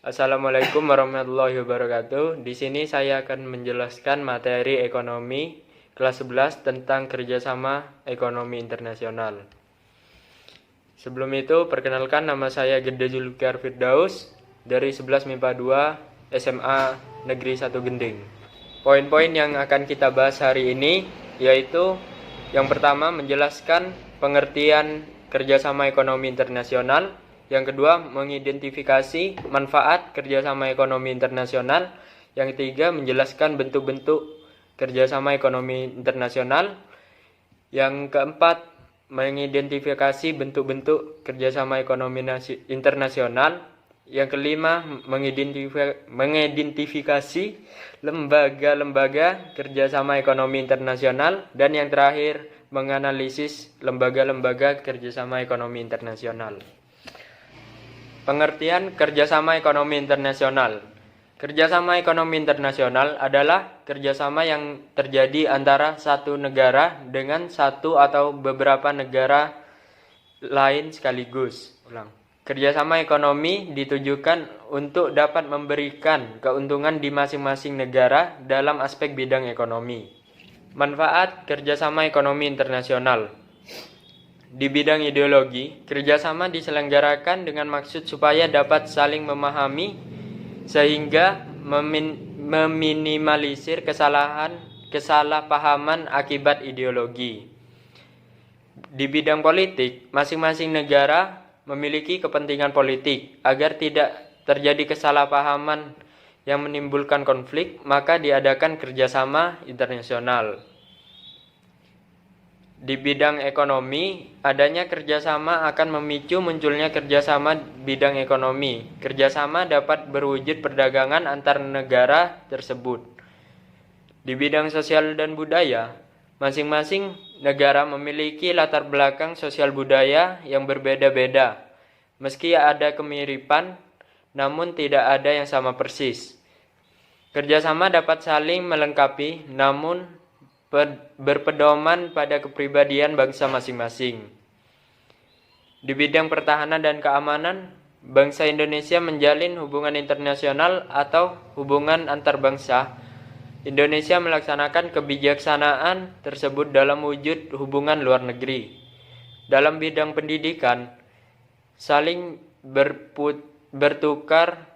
Assalamualaikum warahmatullahi wabarakatuh. Di sini saya akan menjelaskan materi ekonomi kelas 11 tentang kerjasama ekonomi internasional. Sebelum itu, perkenalkan, nama saya Gede Zulfikar Firdaus dari 11 MIPA 2 SMA Negeri 1 Gending. Poin-poin yang akan kita bahas hari ini yaitu yang pertama menjelaskan pengertian kerjasama ekonomi internasional. Yang kedua, mengidentifikasi manfaat kerjasama ekonomi internasional. Yang ketiga, menjelaskan bentuk-bentuk kerjasama ekonomi internasional. Yang keempat, mengidentifikasi bentuk-bentuk kerjasama ekonomi internasional. Yang kelima, mengidentifikasi lembaga-lembaga kerjasama ekonomi internasional. Dan yang terakhir, menganalisis lembaga-lembaga kerjasama ekonomi internasional. Pengertian kerjasama ekonomi internasional. Kerjasama ekonomi internasional adalah kerjasama yang terjadi antara satu negara dengan satu atau beberapa negara lain sekaligus. Kerjasama ekonomi ditujukan untuk dapat memberikan keuntungan di masing-masing negara dalam aspek bidang ekonomi. Manfaat kerjasama ekonomi internasional. Di bidang ideologi, kerjasama diselenggarakan dengan maksud supaya dapat saling memahami sehingga meminimalisir kesalahpahaman akibat ideologi. Di bidang politik, masing-masing negara memiliki kepentingan politik. Agar tidak terjadi kesalahpahaman yang menimbulkan konflik, maka diadakan kerjasama internasional. Di bidang ekonomi, adanya kerjasama akan memicu munculnya kerjasama bidang ekonomi. Kerjasama dapat berwujud perdagangan antar negara tersebut. Di bidang sosial dan budaya, masing-masing negara memiliki latar belakang sosial budaya yang berbeda-beda. Meski ada kemiripan, namun tidak ada yang sama persis. Kerjasama dapat saling melengkapi, namun berpedoman pada kepribadian bangsa masing-masing. Di bidang pertahanan dan keamanan, bangsa Indonesia menjalin hubungan internasional atau hubungan antar bangsa. Indonesia melaksanakan kebijaksanaan tersebut dalam wujud hubungan luar negeri. Dalam bidang pendidikan, saling bertukar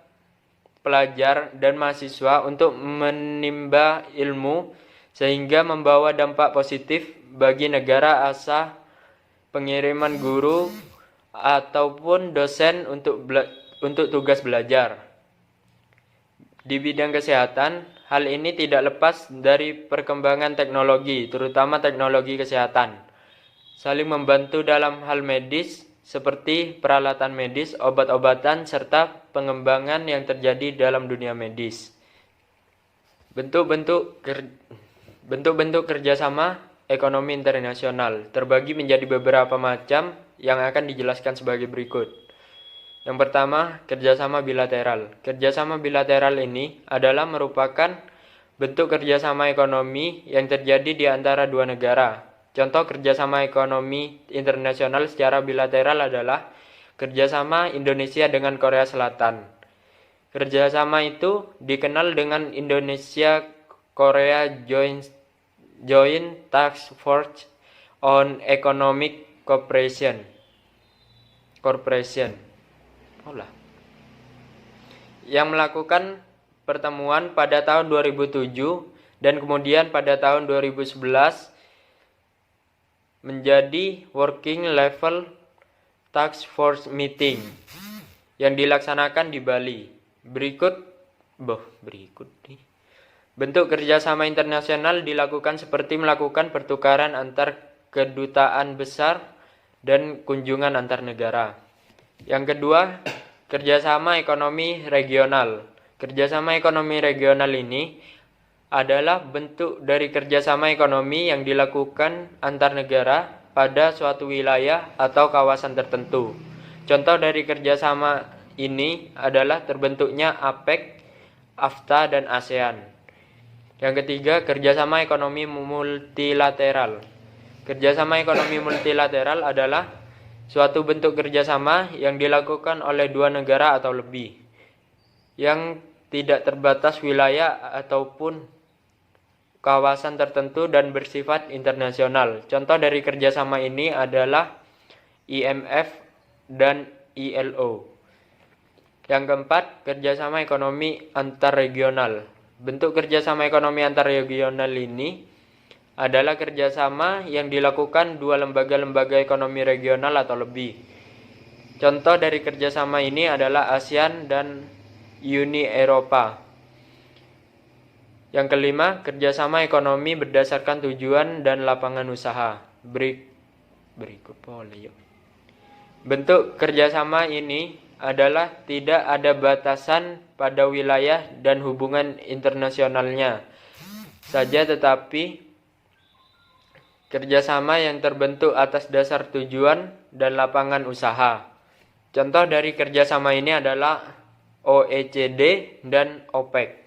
pelajar dan mahasiswa untuk menimba ilmu sehingga membawa dampak positif bagi negara asal pengiriman guru ataupun dosen untuk tugas belajar. Di bidang kesehatan, hal ini tidak lepas dari perkembangan teknologi, terutama teknologi kesehatan. Saling membantu dalam hal medis seperti peralatan medis, obat-obatan, serta pengembangan yang terjadi dalam dunia medis. Bentuk-bentuk kerjasama ekonomi internasional terbagi menjadi beberapa macam yang akan dijelaskan sebagai berikut. Yang pertama, kerjasama bilateral. Kerjasama bilateral ini adalah merupakan bentuk kerjasama ekonomi yang terjadi di antara dua negara. Contoh kerjasama ekonomi internasional secara bilateral adalah kerjasama Indonesia dengan Korea Selatan. Kerjasama itu dikenal dengan Indonesia Korea Joint Task Force on Economic Cooperation. Yang melakukan pertemuan pada tahun 2007 dan kemudian pada tahun 2011 menjadi Working Level Task Force Meeting yang dilaksanakan di Bali. Berikut bentuk kerjasama internasional dilakukan seperti melakukan pertukaran antar kedutaan besar dan kunjungan antar negara. Yang kedua, kerjasama ekonomi regional. Kerjasama ekonomi regional ini adalah bentuk dari kerjasama ekonomi yang dilakukan antar negara pada suatu wilayah atau kawasan tertentu. Contoh dari kerjasama ini adalah terbentuknya APEC, AFTA, dan ASEAN. Yang ketiga, kerjasama ekonomi multilateral. Kerjasama ekonomi multilateral adalah suatu bentuk kerjasama yang dilakukan oleh dua negara atau lebih, yang tidak terbatas wilayah ataupun kawasan tertentu dan bersifat internasional. Contoh dari kerjasama ini adalah IMF dan ILO. Yang keempat, kerjasama ekonomi antarregional. Bentuk kerjasama ekonomi antarregional ini adalah kerjasama yang dilakukan dua lembaga-lembaga ekonomi regional atau lebih. Contoh dari kerjasama ini adalah ASEAN dan Uni Eropa. Yang kelima, kerjasama ekonomi berdasarkan tujuan dan lapangan usaha. Berikut polio. Bentuk kerjasama ini adalah tidak ada batasan pada wilayah dan hubungan internasionalnya saja, tetapi kerjasama yang terbentuk atas dasar tujuan dan lapangan usaha. Contoh dari kerjasama ini adalah OECD dan OPEC.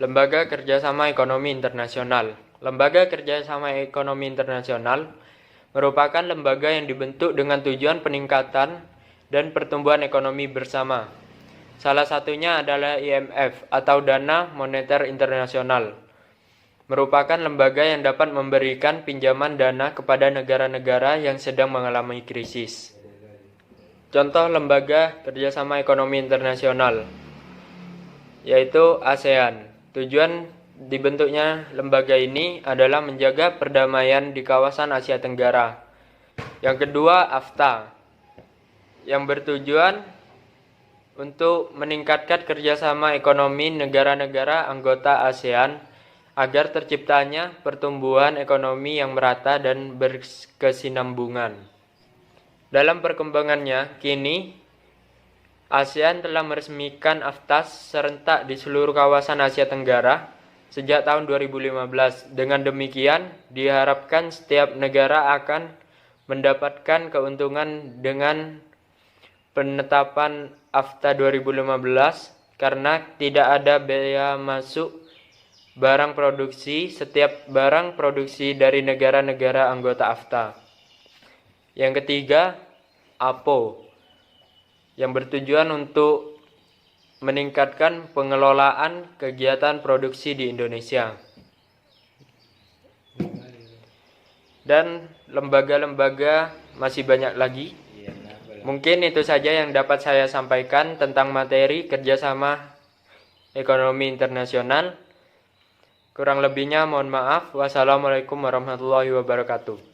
Lembaga Kerjasama Ekonomi Internasional. Lembaga Kerjasama Ekonomi Internasional merupakan lembaga yang dibentuk dengan tujuan peningkatan dan pertumbuhan ekonomi bersama. Salah satunya adalah IMF atau Dana Moneter Internasional. Merupakan lembaga yang dapat memberikan pinjaman dana kepada negara-negara yang sedang mengalami krisis. Contoh lembaga kerjasama ekonomi internasional yaitu ASEAN. Tujuan dibentuknya lembaga ini adalah menjaga perdamaian di kawasan Asia Tenggara. Yang kedua, AFTA, yang bertujuan untuk meningkatkan kerjasama ekonomi negara-negara anggota ASEAN agar terciptanya pertumbuhan ekonomi yang merata dan berkesinambungan. Dalam perkembangannya, kini ASEAN telah meresmikan AFTA serentak di seluruh kawasan Asia Tenggara sejak tahun 2015. Dengan demikian, diharapkan setiap negara akan mendapatkan keuntungan dengan penetapan AFTA 2015 karena tidak ada bea masuk barang produksi setiap barang produksi dari negara-negara anggota AFTA. Yang ketiga, APO, yang bertujuan untuk meningkatkan pengelolaan kegiatan produksi di Indonesia. Dan lembaga-lembaga masih banyak lagi. Mungkin itu saja yang dapat saya sampaikan tentang materi kerjasama ekonomi internasional. Kurang lebihnya mohon maaf. Wassalamualaikum warahmatullahi wabarakatuh.